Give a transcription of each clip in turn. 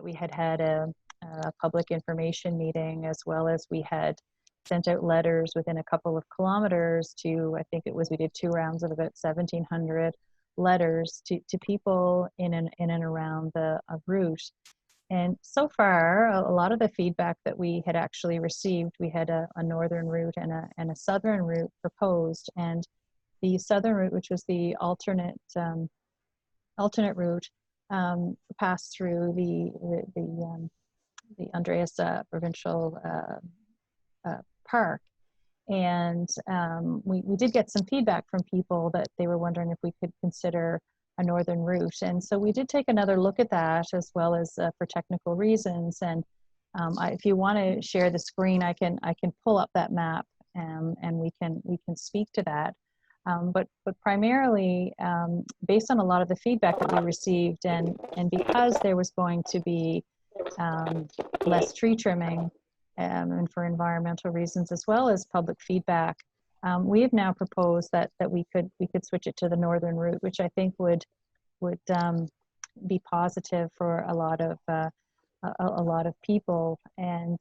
We had a public information meeting, as well as we had sent out letters within a couple of kilometers to, I think it was, we did 2 rounds of about 1,700 letters to people in and around the route. And so far, a lot of the feedback that we had actually received, we had a northern route and a southern route proposed. And the southern route, which was the alternate route, passed through the Andreas Provincial Park. And we did get some feedback from people that they were wondering if we could consider a northern route. And so we did take another look at that, as well as for technical reasons. And if you want to share the screen, I can pull up that map, and we can speak to that. But primarily, based on a lot of the feedback that we received, and because there was going to be less tree trimming, and for environmental reasons, as well as public feedback, we have now proposed that we could switch it to the northern route, which I think would be positive for a lot of people. And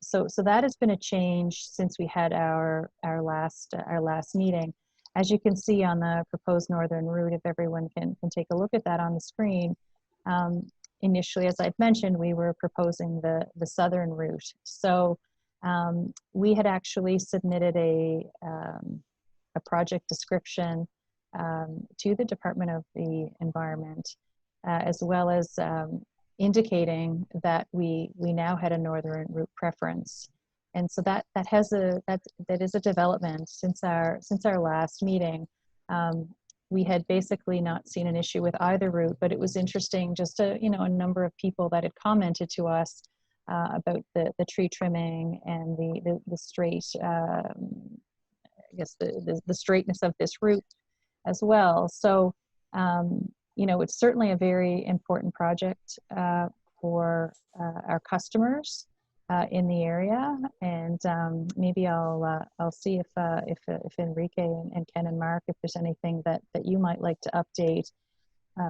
so that has been a change since we had our last meeting. As you can see on the proposed northern route, if everyone can take a look at that on the screen, initially, as I'd mentioned, we were proposing the southern route. So we had actually submitted a project description to the Department of the Environment, as well as indicating that we now had a northern route preference. And so that is a development since our last meeting. We had basically not seen an issue with either route, but it was interesting just to, a number of people that had commented to us about the tree trimming and the straight, I guess the straightness of this route as well. So, it's certainly a very important project for our customers in the area. And maybe I'll see if Enrique and Ken and Mark, if there's anything that you might like to update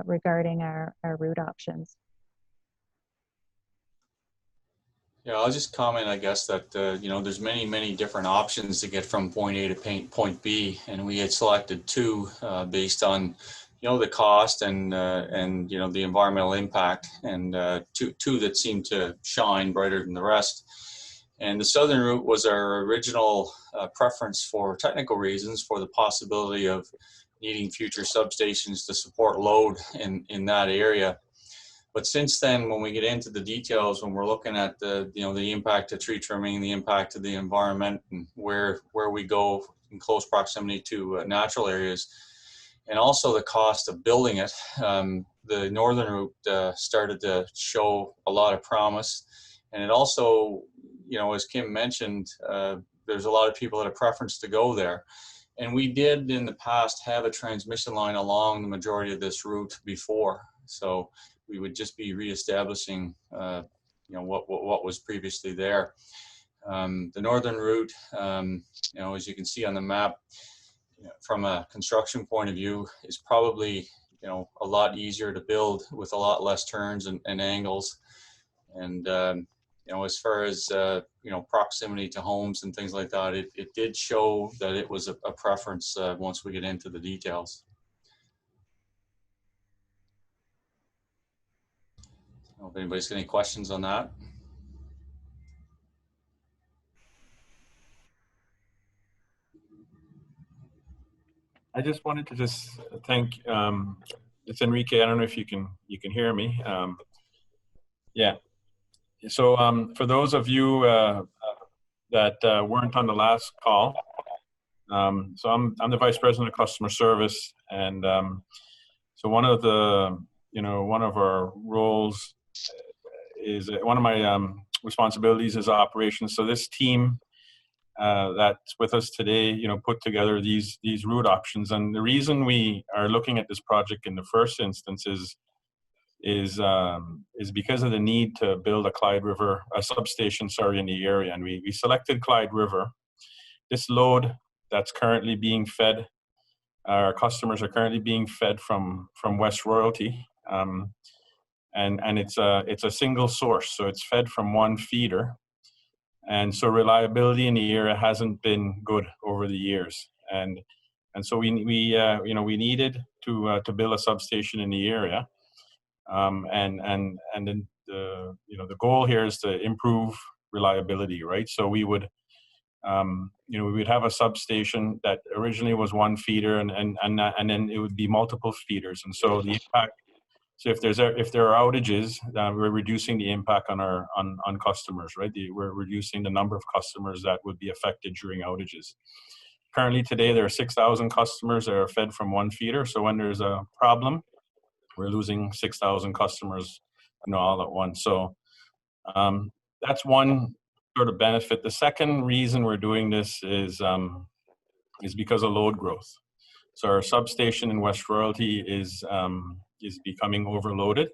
regarding our route options. Yeah, I'll just comment, I guess, that, there's many different options to get from point A to point B, and we had selected 2 based on, the cost and the environmental impact, and two that seemed to shine brighter than the rest. And the southern route was our original preference for technical reasons, for the possibility of needing future substations to support load in that area. But since then, when we get into the details, when we're looking at the impact of tree trimming, the impact of the environment, and where we go in close proximity to natural areas, and also the cost of building it, the northern route started to show a lot of promise. And it also, as Kim mentioned, there's a lot of people that have preference to go there. And we did in the past have a transmission line along the majority of this route before. So we would just be reestablishing, what was previously there. The northern route, as you can see on the map, from a construction point of view, is probably, a lot easier to build with a lot less turns and angles. And, as far as, proximity to homes and things like that, it did show that it was a preference once we get into the details. I don't know if anybody's got any questions on that. I just wanted to thank it's Enrique. I don't know if you can hear me. Yeah. So for those of you that weren't on the last call, so I'm the Vice President of Customer Service, and so one of our roles is one of my responsibilities is operations. So this team that's with us today, put together these route options. And the reason we are looking at this project in the first instance is because of the need to build a substation, in the area. And we selected Clyde River. This load that's currently being fed, our customers are currently being fed from West Royalty. and it's a single source, so it's fed from one feeder, and so reliability in the area hasn't been good over the years, and so we needed to build a substation in the area, and then the goal here is to improve reliability, right? So we would we would have a substation that originally was one feeder, and then it would be multiple feeders, and so the impact. So if there are outages, we're reducing the impact on customers, right? We're reducing the number of customers that would be affected during outages. Currently today, there are 6,000 customers that are fed from one feeder. So when there's a problem, we're losing 6,000 customers, all at once. So that's one sort of benefit. The second reason we're doing this is because of load growth. So our substation in West Royalty is becoming overloaded,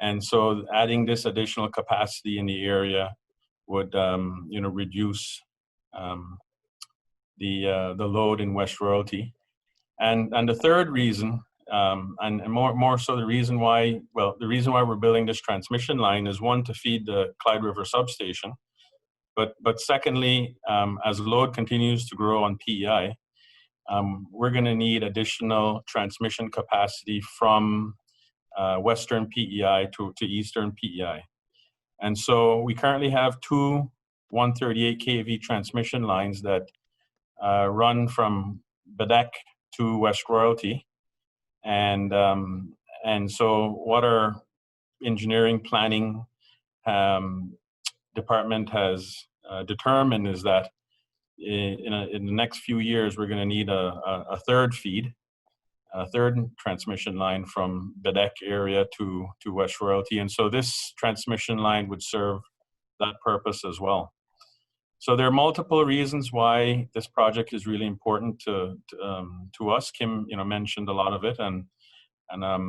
and so adding this additional capacity in the area would reduce the load in West Royalty. And the third reason, and more so the reason why we're building this transmission line is, one, to feed the Clyde River substation, but secondly, as load continues to grow on PEI, we're going to need additional transmission capacity from western PEI to eastern PEI. And so we currently have two 138 kV transmission lines that run from Bedek to West Royalty. And so what our engineering planning department has determined is that in the next few years, we're going to need a third transmission line from Bedek area to West Royalty. And so this transmission line would serve that purpose as well. So there are multiple reasons why this project is really important to us. Kim, mentioned a lot of it, and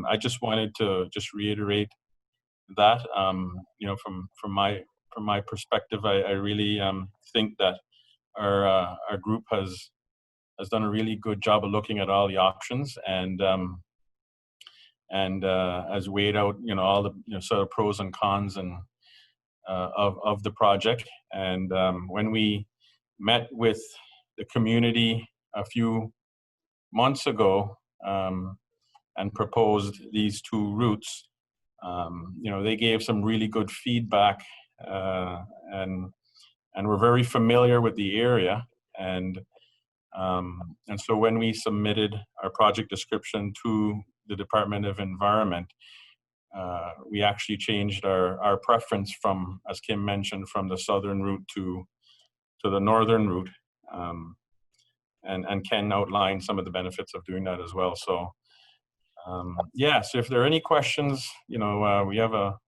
I just wanted to just reiterate that. From my perspective, I really think that our group has done a really good job of looking at all the options, and has weighed out all the sort of pros and cons and of the project. And when we met with the community a few months ago and proposed these two routes, they gave some really good feedback, and we're very familiar with the area, and so when we submitted our project description to the Department of Environment, we actually changed our preference from, as Kim mentioned, from the southern route to the northern route, and Ken outlined some of the benefits of doing that as well. So so if there are any questions, we have a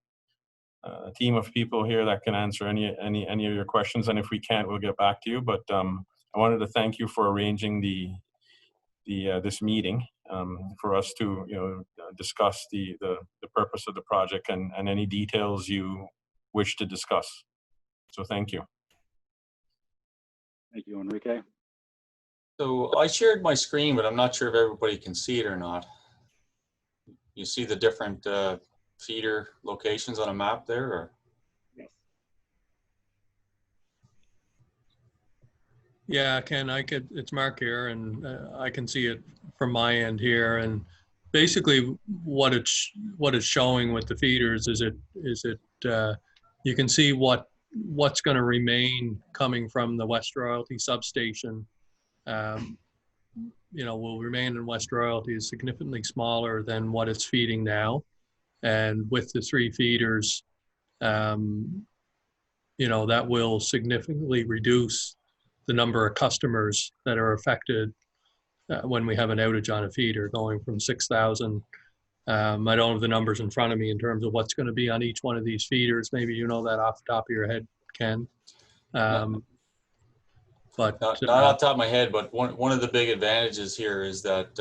team of people here that can answer any of your questions, and if we can't, we'll get back to you. But I wanted to thank you for arranging this meeting for us to discuss the purpose of the project and any details you wish to discuss. So thank you. Thank you, Enrique. So I shared my screen, but I'm not sure if everybody can see it or not. You see the different feeder locations on a map there, or? Yes. Yeah, Ken, it's Mark here, and I can see it from my end here. And basically what it's showing with the feeders is you can see what's going to remain coming from the West Royalty substation. Will remain in West Royalty is significantly smaller than what it's feeding now. And with the three feeders, that will significantly reduce the number of customers that are affected when we have an outage on a feeder, going from 6,000. I don't have the numbers in front of me in terms of what's going to be on each one of these feeders. Maybe you know that off the top of your head, Ken. But not off the top of my head, but one of the big advantages here is that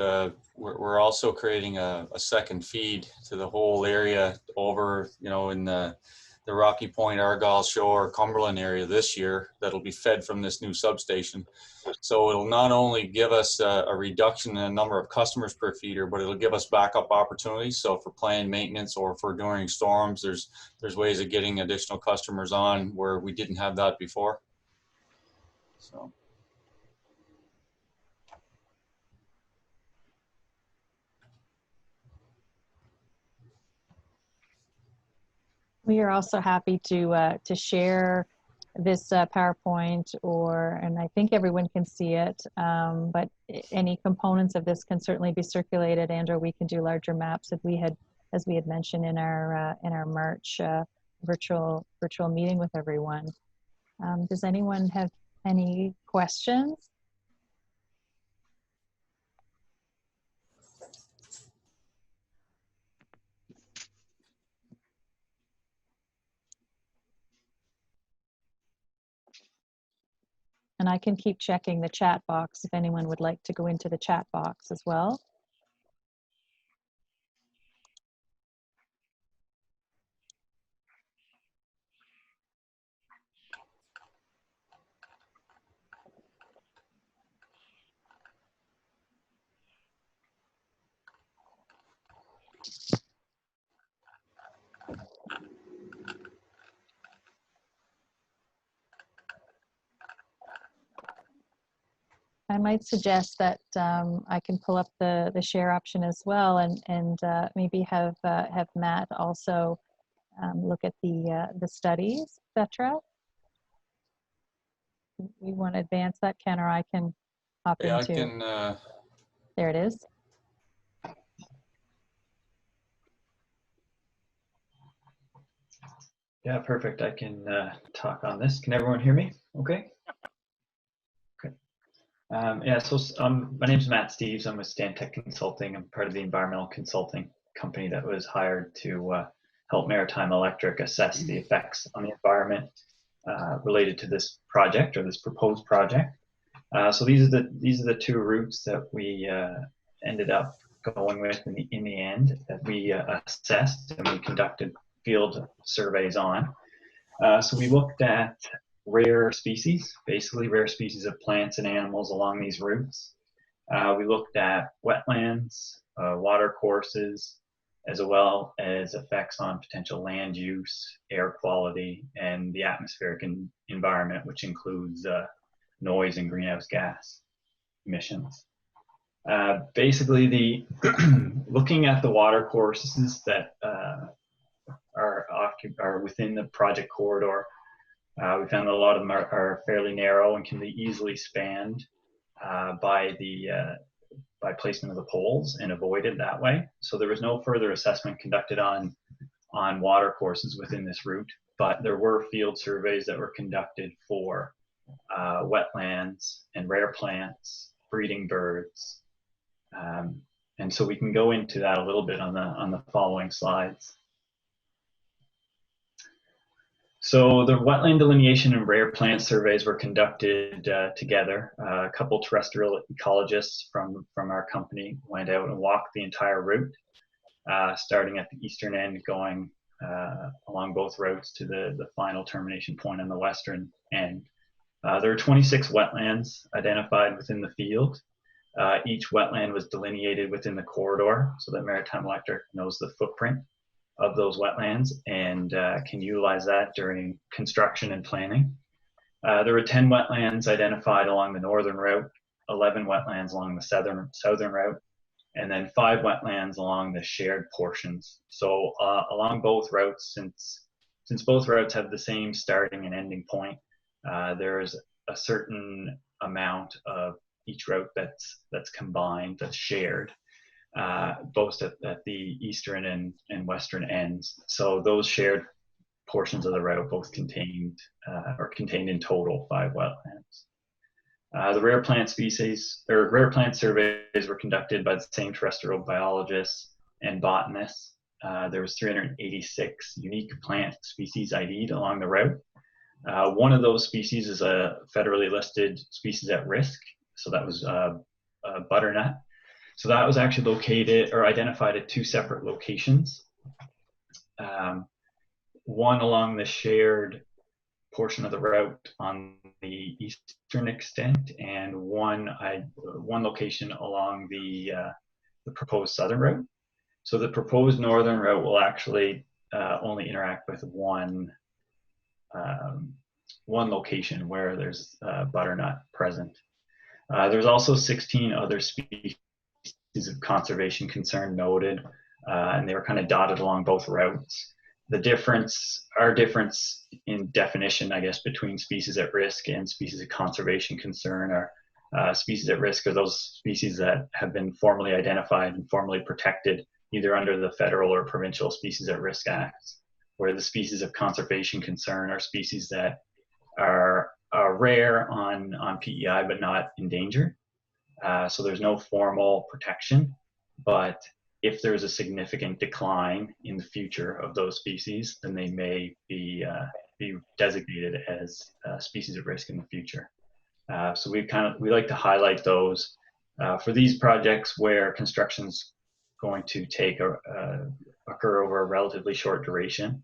we're also creating a second feed to the whole area over, in the the Rocky Point, Argyle Shore, Cumberland area this year that'll be fed from this new substation. So it'll not only give us a reduction in the number of customers per feeder, but it'll give us backup opportunities. So for planned maintenance or for during storms, there's ways of getting additional customers on where we didn't have that before. So. We are also happy to share this PowerPoint, and I think everyone can see it, but any components of this can certainly be circulated, and/or we can do larger maps as we had mentioned in our March virtual meeting with everyone. Does anyone have any questions? And I can keep checking the chat box if anyone would like to go into the chat box as well. I might suggest that I can pull up the share option as well, and maybe have Matt also look at the studies, etc. We want to advance that, Ken, or I can hop Yeah, into. I can. There it is. Yeah, perfect. I can talk on this. Can everyone hear me? Okay. Yeah, so my name's Matt Steves. I'm with Stantec Consulting. I'm part of the environmental consulting company that was hired to help Maritime Electric assess the effects on the environment related to this project, or this proposed project. So these are the two routes that we ended up going with in the end, that we assessed and we conducted field surveys on. So we looked at rare species, basically rare species of plants and animals along these routes. We looked at wetlands, water courses, as well as effects on potential land use, air quality, and the atmospheric environment, which includes noise and greenhouse gas emissions. Basically, looking at the water courses that are within the project corridor, we found that a lot of them are fairly narrow and can be easily spanned by placement of the poles and avoided that way. So there was no further assessment conducted on water courses within this route, but there were field surveys that were conducted for wetlands and rare plants, breeding birds, and so we can go into that a little bit on the following slides. So the wetland delineation and rare plant surveys were conducted together. A couple terrestrial ecologists from our company went out and walked the entire route, starting at the eastern end, going along both routes to the final termination point on the western end. There are 26 wetlands identified within the field. Each wetland was delineated within the corridor so that Maritime Electric knows the footprint of those wetlands and can utilize that during construction and planning. There were 10 wetlands identified along the northern route, 11 wetlands along the southern route, and then 5 wetlands along the shared portions. So along both routes, since both routes have the same starting and ending point, there is a certain amount of each route that's combined, that's shared, both at the eastern and western ends. So those shared portions of the route both contained in total 5 wetlands. The rare plant species, or rare plant surveys, were conducted by the same terrestrial biologists and botanists. There was 386 unique plant species ID'd along the route. One of those species is a federally listed species at risk. So that was butternut. So that was actually located or identified at 2 separate locations. one along the shared portion of the route on the eastern extent, and one location along the proposed southern route. So the proposed northern route will actually only interact with one location where there's butternut present. There's also 16 other species of conservation concern noted, and they were kind of dotted along both routes. Our difference in definition, I guess, between species at risk and species of conservation concern are species at risk are those species that have been formally identified and formally protected either under the federal or provincial Species at Risk Acts, where the species of conservation concern are species that are rare on PEI but not endangered. So there's no formal protection, but if there's a significant decline in the future of those species, then they may be designated as species at risk in the future. So we like to highlight those for these projects where construction's going to occur over a relatively short duration.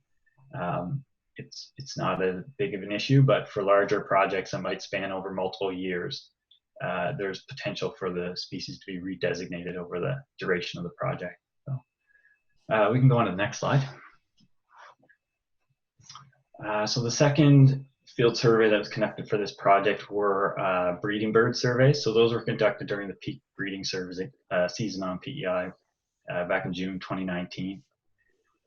It's not as big of an issue, but for larger projects that might span over multiple years, there's potential for the species to be redesignated over the duration of the project. So we can go on to the next slide. So the second field survey that was conducted for this project were breeding bird surveys. So those were conducted during the peak breeding season on PEI back in June 2019.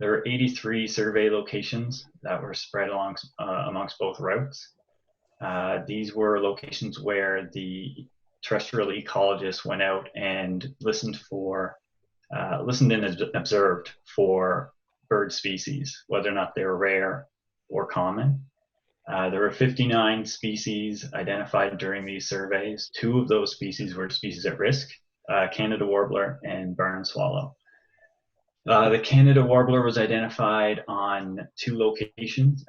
There were 83 survey locations that were spread amongst both routes. These were locations where the terrestrial ecologists went out and listened and observed for bird species, whether or not they were rare or common. There were 59 species identified during these surveys. 2 of those species were species at risk, Canada warbler and barn swallow. The Canada warbler was identified on 2 locations,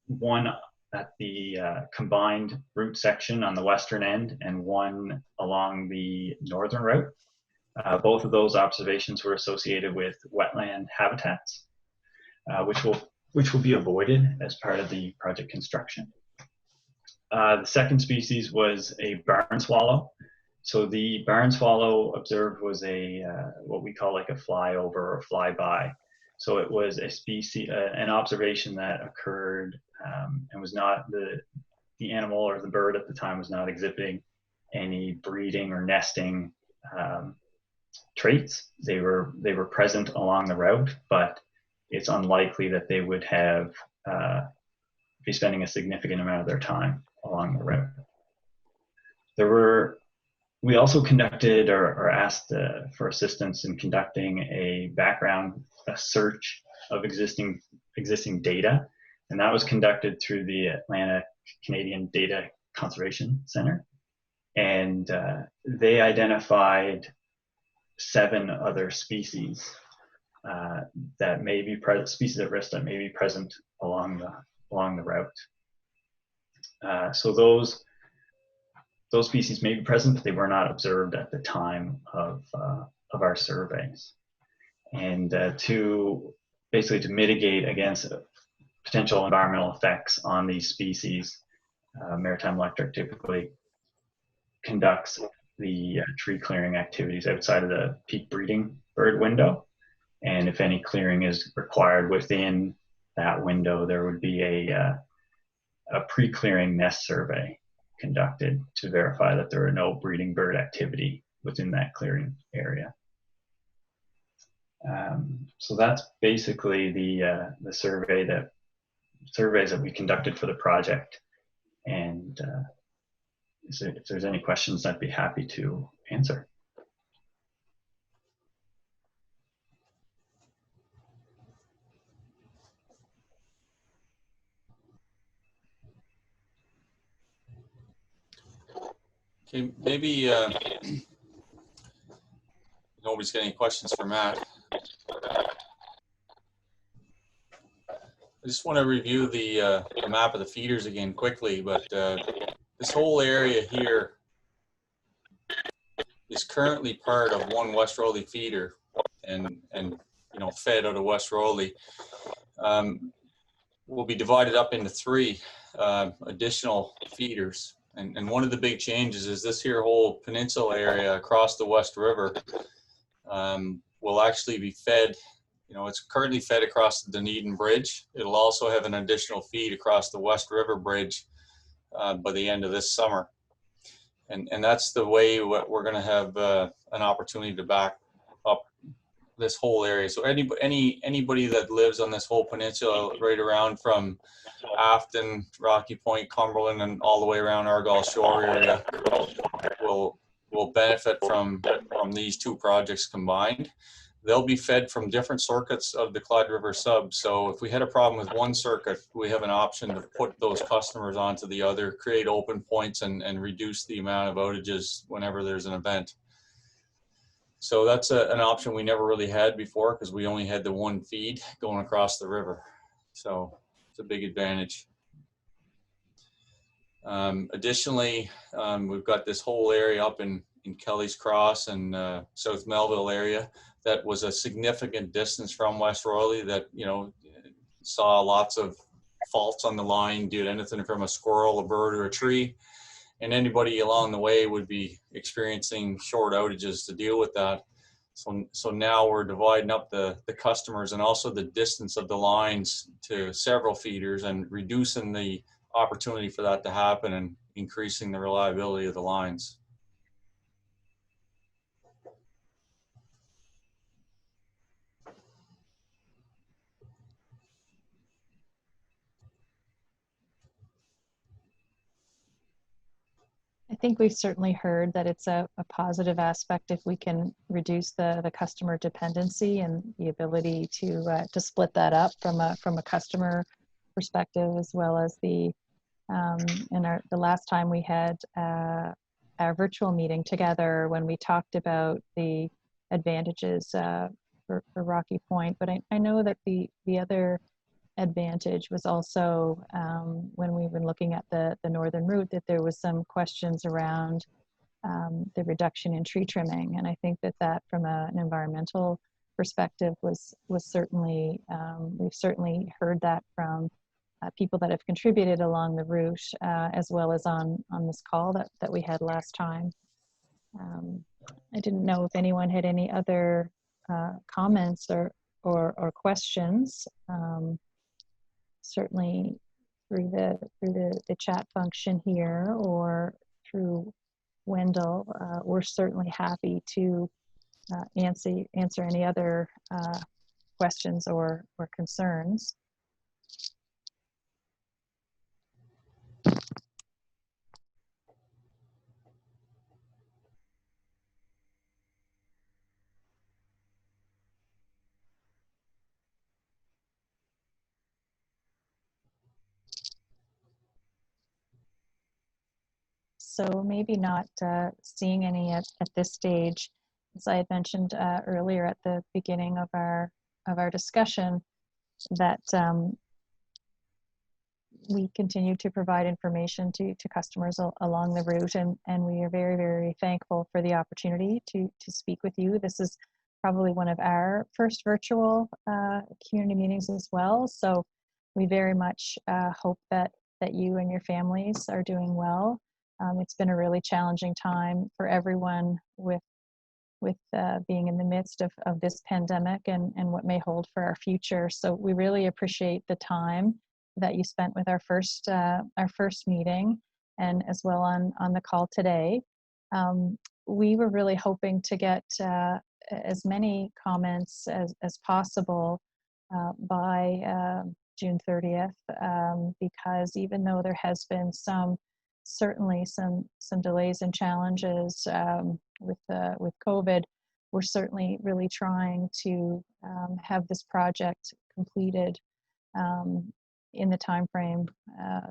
one at the combined route section on the western end and one along the northern route. Both of those observations were associated with wetland habitats, which will be avoided as part of the project construction. The second species was a barn swallow. So the barn swallow observed was what we call like a flyover or flyby. So it was a species, an observation that occurred and was not the animal or the bird at the time was not exhibiting any breeding or nesting traits. They were present along the route, but it's unlikely that they would have be spending a significant amount of their time along the route. We also conducted or asked for assistance in conducting a search of existing data, and that was conducted through the Atlantic Canadian Data Conservation Center, and they identified 7 other species that may be species at risk that may be present along the route. So those species may be present, but they were not observed at the time of our surveys. And to mitigate against potential environmental effects on these species, Maritime Electric typically conducts the tree clearing activities outside of the peak breeding bird window. And if any clearing is required within that window, there would be a pre-clearing nest survey conducted to verify that there are no breeding bird activity within that clearing area. So that's basically the surveys that we conducted for the project. And if there's any questions, I'd be happy to answer. Okay, maybe nobody's got any questions for Matt. I just want to review the map of the feeders again quickly, but this whole area here is currently part of one West Rowley feeder and fed out of West Rowley. will be divided up into 3 additional feeders. And one of the big changes is this here whole peninsula area across the West River will actually be fed. You know, it's currently fed across the Dunedin Bridge. It'll also have an additional feed across the West River Bridge by the end of this summer. And that's the way we're going to have an opportunity to back up this whole area. So anybody that lives on this whole peninsula, right around from Afton, Rocky Point, Cumberland, and all the way around Argyle Shore area, will benefit from these 2 projects combined. They'll be fed from different circuits of the Clyde River sub. So if we had a problem with one circuit, we have an option to put those customers onto the other, create open points, and reduce the amount of outages whenever there's an event. So that's an option we never really had before, because we only had the 1 feed going across the river. So it's a big advantage. Additionally, we've got this whole area up in Kelly's Cross and South Melville area that was a significant distance from West Royalty, that, you know, saw lots of faults on the line due to anything from a squirrel, a bird, or a tree. And anybody along the way would be experiencing short outages to deal with that. So now we're dividing up the customers and also the distance of the lines to several feeders, and reducing the opportunity for that to happen and increasing the reliability of the lines. I think we've certainly heard that it's a positive aspect if we can reduce the customer dependency and the ability to split that up from a customer perspective, as well as the the last time we had our virtual meeting together, when we talked about the advantages for Rocky Point. But I know that the other advantage was also when we've been looking at the northern route, that there was some questions around the reduction in tree trimming, and I think that from an environmental perspective was certainly we've certainly heard that from people that have contributed along the route, as well as on this call that we had last time. I didn't know if anyone had any other comments or questions. Certainly through the chat function here, or through Wendell, we're certainly happy to answer any other questions or concerns. So maybe not seeing any at this stage. As I had mentioned earlier at the beginning of our discussion, that we continue to provide information to customers along the route, and we are very, very thankful for the opportunity to speak with you. This is probably one of our first virtual community meetings as well, so we very much hope that you and your families are doing well. It's been a really challenging time for everyone with being in the midst of this pandemic and what may hold for our future. So we really appreciate the time that you spent with our first meeting, and as well on the call today. We were really hoping to get as many comments as possible by June 30th, because even though there has been certainly some delays and challenges with COVID, we're certainly really trying to have this project completed in the time frame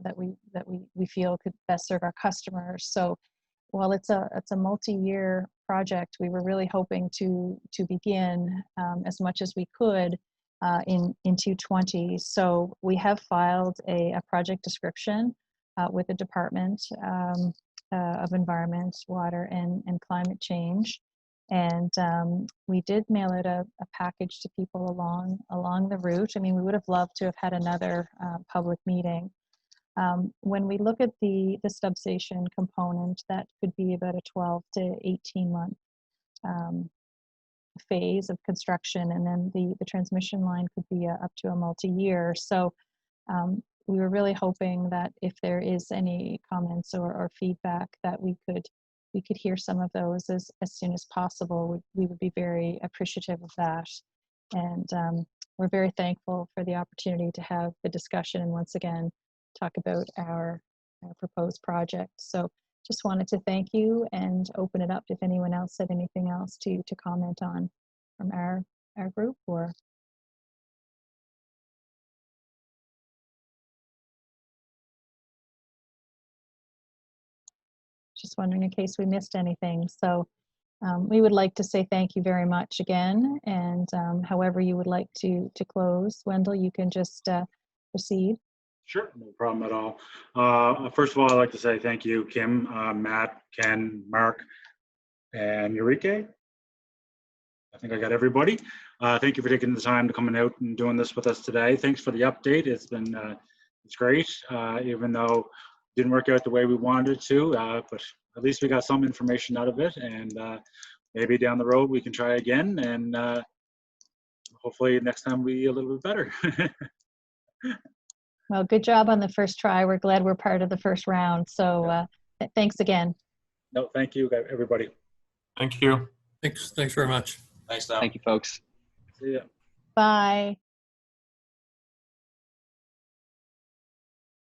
that we feel could best serve our customers. So while it's a multi-year project, we were really hoping to begin as much as we could in 2020. So we have filed a project description with the Department of Environment, Water, and Climate Change. And we did mail out a package to people along the route. I mean, we would have loved to have had another public meeting. When we look at the substation component, that could be about a 12 to 18 month phase of construction, and then the transmission line could be up to a multi-year. So we were really hoping that if there is any comments or feedback, that we could hear some of those as soon as possible. We would be very appreciative of that. And we're very thankful for the opportunity to have the discussion and once again talk about our proposed project. So just wanted to thank you and open it up if anyone else had anything else to comment on from our group. Or just wondering in case we missed anything. So we would like to say thank you very much again, and however you would like to close. Wendell, you can just proceed. Sure, no problem at all. First of all, I'd like to say thank you, Kim, Matt, Ken, Mark, and Eureka. I think I got everybody. Thank you for taking the time to coming out and doing this with us today. Thanks for the update. It's been it's great, even though it didn't work out the way we wanted it to, but at least we got some information out of it, and maybe down the road we can try again, and hopefully next time will be a little bit better. Well, good job on the first try. We're glad we're part of the first round. So thanks again. No, thank you, everybody. Thank you. Thanks very much. Thanks, Tom. Thank you, folks. See ya. Bye.